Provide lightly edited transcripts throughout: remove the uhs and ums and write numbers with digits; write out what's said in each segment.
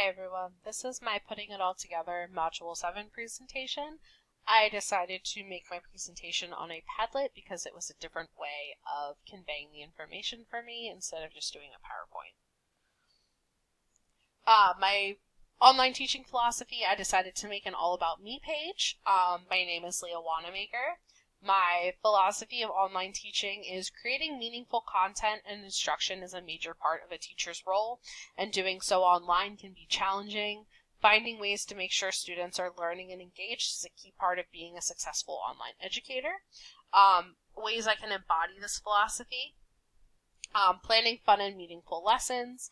everyone, this is my Putting It All Together Module 7 presentation. I decided to make my presentation on a Padlet because it was a different way of conveying the information for me instead of just doing a PowerPoint. My online teaching philosophy, I decided to make an All About Me page. My name is Leah Wanamaker. My philosophy of online teaching is creating meaningful content and instruction is a major part of a teacher's role, and doing so online can be challenging. Finding ways to make sure students are learning and engaged is a key part of being a successful online educator. Ways I can embody this philosophy: planning fun and meaningful lessons,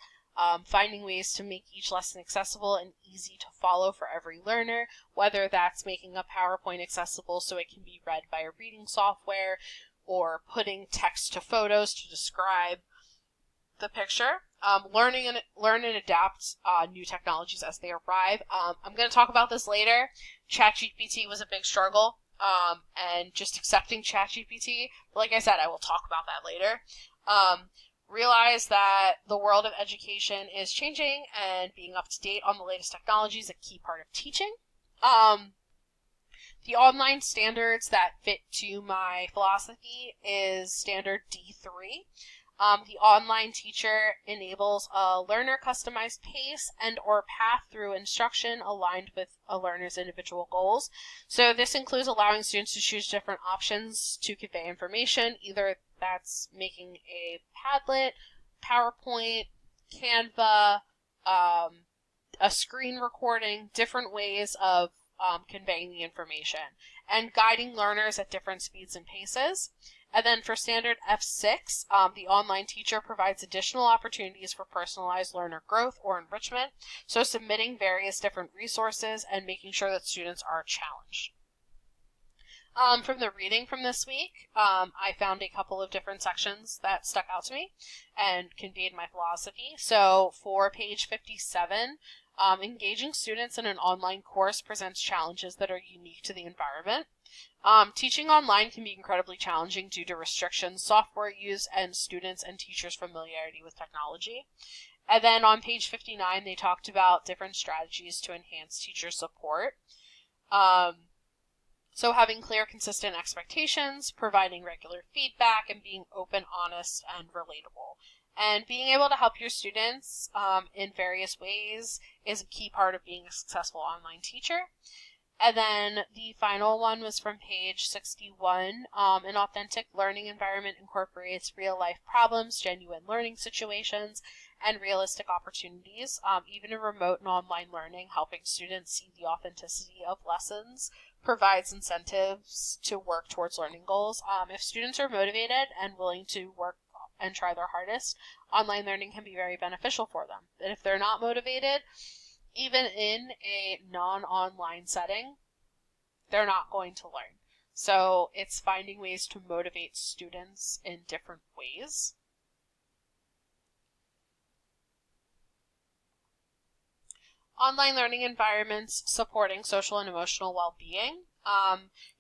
finding ways to make each lesson accessible and easy to follow for every learner, whether that's making a PowerPoint accessible so it can be read by a reading software, or putting text to photos to describe the picture. Learn and adapt new technologies as they arrive. I'm going to talk about this later. ChatGPT was a big struggle, and just accepting ChatGPT. Like I said, I will talk about that later. Realize that the world of education is changing, and being up to date on the latest technology is a key part of teaching. The online standards that fit to my philosophy is standard D3. The online teacher enables a learner customized pace and or path through instruction aligned with a learner's individual goals. So this includes allowing students to choose different options to convey information, either that's making a Padlet, PowerPoint, Canva, a screen recording, different ways of conveying the information, and guiding learners at different speeds and paces. And then for standard F6, the online teacher provides additional opportunities for personalized learner growth or enrichment, so submitting various different resources and making sure that students are challenged. From the reading from this week, I found a couple of different sections that stuck out to me and conveyed my philosophy. So for page 57, engaging students in an online course presents challenges that are unique to the environment. Teaching online can be incredibly challenging due to restrictions, software use, and students' and teachers' familiarity with technology. And then on page 59, they talked about different strategies to enhance teacher support. So having clear, consistent expectations, providing regular feedback, and being open, honest, and relatable. And being able to help your students in various ways is a key part of being a successful online teacher. And then the final one was from page 61. An authentic learning environment incorporates real-life problems, genuine learning situations, and realistic opportunities. Even in remote and online learning, helping students see the authenticity of lessons provides incentives to work towards learning goals. If students are motivated and willing to work and try their hardest, online learning can be very beneficial for them. And if they're not motivated, even in a non-online setting, they're not going to learn. So it's finding ways to motivate students in different ways. Online learning environments supporting social and emotional well-being.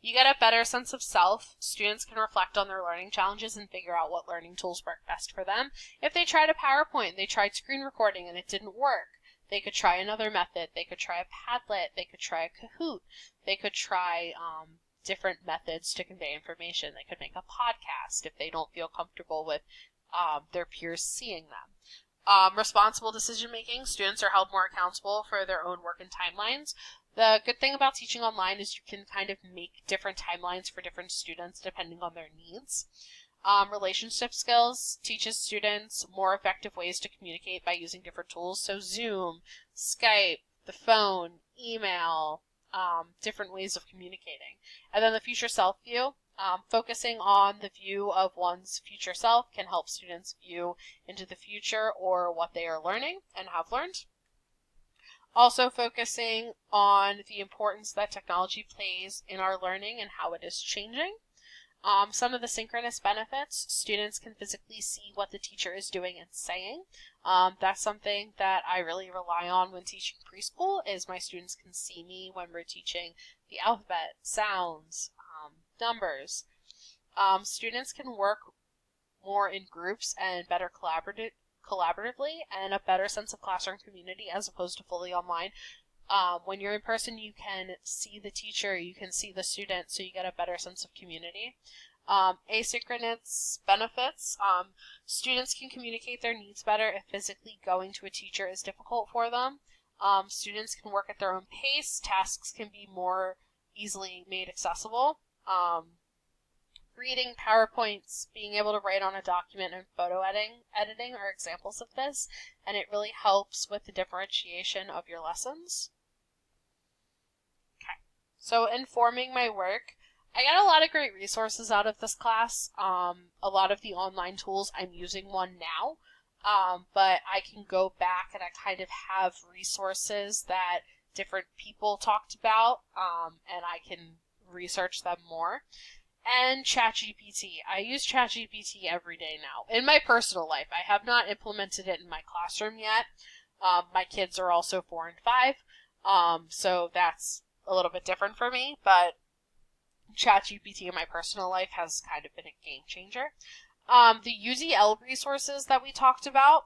You get a better sense of self. Students can reflect on their learning challenges and figure out what learning tools work best for them. If they tried a PowerPoint, they tried screen recording and it didn't work, they could try another method. They could try a Padlet. They could try a Kahoot. They could try different methods to convey information. They could make a podcast if they don't feel comfortable with their peers seeing them. Responsible decision making. Students are held more accountable for their own work and timelines. The good thing about teaching online is you can kind of make different timelines for different students depending on their needs. Relationship skills teaches students more effective ways to communicate by using different tools. So Zoom, Skype, the phone, email, different ways of communicating. And then the future self view. Focusing on the view of one's future self can help students view into the future or what they are learning and have learned. Also focusing on the importance that technology plays in our learning and how it is changing. Some of the synchronous benefits: students can physically see what the teacher is doing and saying. That's something that I really rely on when teaching preschool, is my students can see me when we're teaching the alphabet, sounds, numbers. Students can work more in groups and better collaboratively and a better sense of classroom community as opposed to fully online. When you're in person, you can see the teacher, you can see the student, so you get a better sense of community. Asynchronous benefits. Students can communicate their needs better if physically going to a teacher is difficult for them. Students can work at their own pace. Tasks can be more easily made accessible. Reading PowerPoints, being able to write on a document, and photo editing are examples of this, and it really helps with the differentiation of your lessons. Okay, so informing my work. I got a lot of great resources out of this class. A lot of the online tools, I'm using one now, but I can go back and I kind of have resources that different people talked about, and I can research them more. And ChatGPT. I use ChatGPT every day now. In my personal life, I have not implemented it in my classroom yet. My kids are also 4 and 5, so that's a little bit different for me, but ChatGPT in my personal life has kind of been a game changer. The UZL resources that we talked about,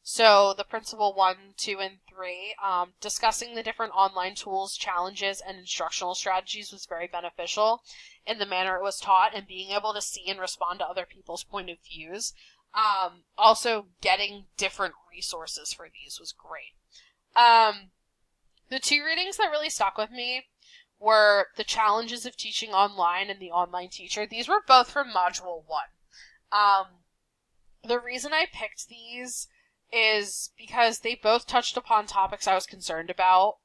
so the principle 1, 2, and 3, discussing the different online tools, challenges, and instructional strategies was very beneficial in the manner it was taught, and being able to see and respond to other people's point of views. Also, getting different resources for these was great. The 2 readings that really stuck with me were The Challenges of Teaching Online and The Online Teacher. These were both from Module 1. The reason I picked these is because they both touched upon topics I was concerned about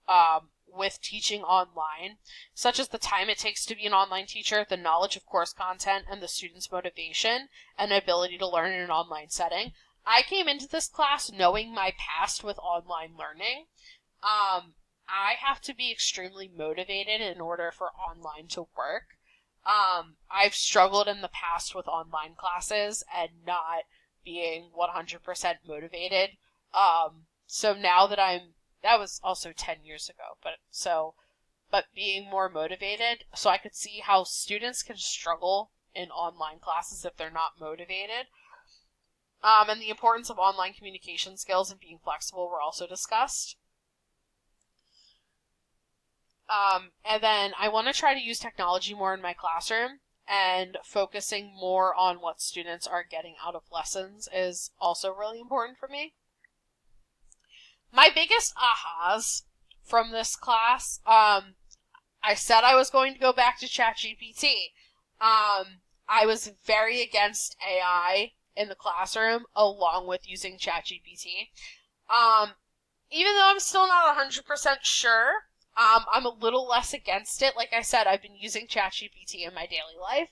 with teaching online, such as the time it takes to be an online teacher, the knowledge of course content, and the student's motivation and ability to learn in an online setting. I came into this class knowing my past with online learning. I have to be extremely motivated in order for online to work. I've struggled in the past with online classes and not being 100% motivated. So now that that was also 10 years ago, but being more motivated, so I could see how students can struggle in online classes if they're not motivated. And the importance of online communication skills and being flexible were also discussed. And then I want to try to use technology more in my classroom, and focusing more on what students are getting out of lessons is also really important for me. My biggest ahas from this class, I said I was going to go back to ChatGPT. I was very against AI in the classroom, along with using ChatGPT. Even though I'm still not 100% sure, I'm a little less against it. Like I said, I've been using ChatGPT in my daily life.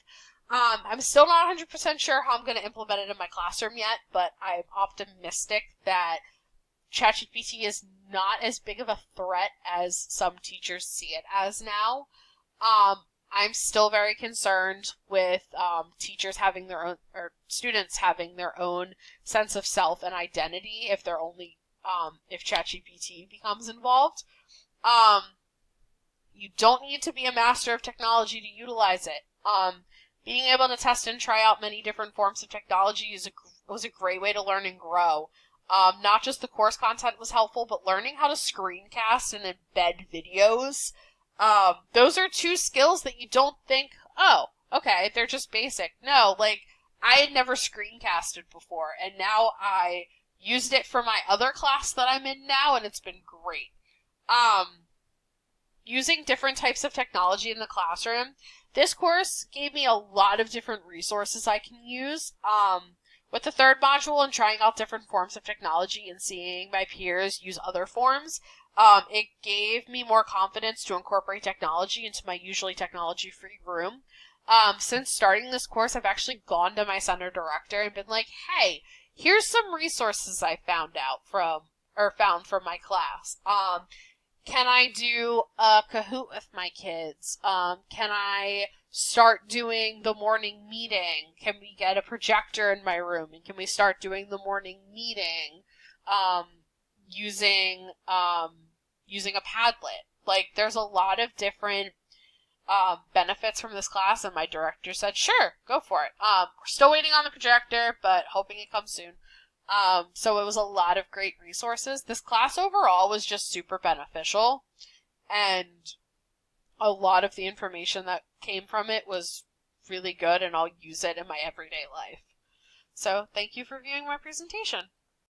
I'm still not 100% sure how I'm going to implement it in my classroom yet, but I'm optimistic that ChatGPT is not as big of a threat as some teachers see it as now. I'm still very concerned with teachers having their own, or students having their own sense of self and identity if they're only, if ChatGPT becomes involved. You don't need to be a master of technology to utilize it. Being able to test and try out many different forms of technology was a great way to learn and grow. Not just the course content was helpful, but learning how to screencast and embed videos. Those are 2 skills that you don't think, oh, okay, they're just basic. No, like, I had never screencasted before, and now I used it for my other class that I'm in now, and it's been great. Using different types of technology in the classroom. This course gave me a lot of different resources I can use. With the 3rd module and trying out different forms of technology and seeing my peers use other forms, it gave me more confidence to incorporate technology into my usually technology-free room. Since starting this course, I've actually gone to my center director and been like, hey, here's some resources I found from my class. Can I do a Kahoot with my kids? Can I start doing the morning meeting? Can we get a projector in my room? And can we start doing the morning meeting using a Padlet? Like, there's a lot of different benefits from this class, and my director said, sure, go for it. We're still waiting on the projector, but hoping it comes soon. So it was a lot of great resources. This class overall was just super beneficial, and a lot of the information that came from it was really good, and I'll use it in my everyday life. So thank you for viewing my presentation.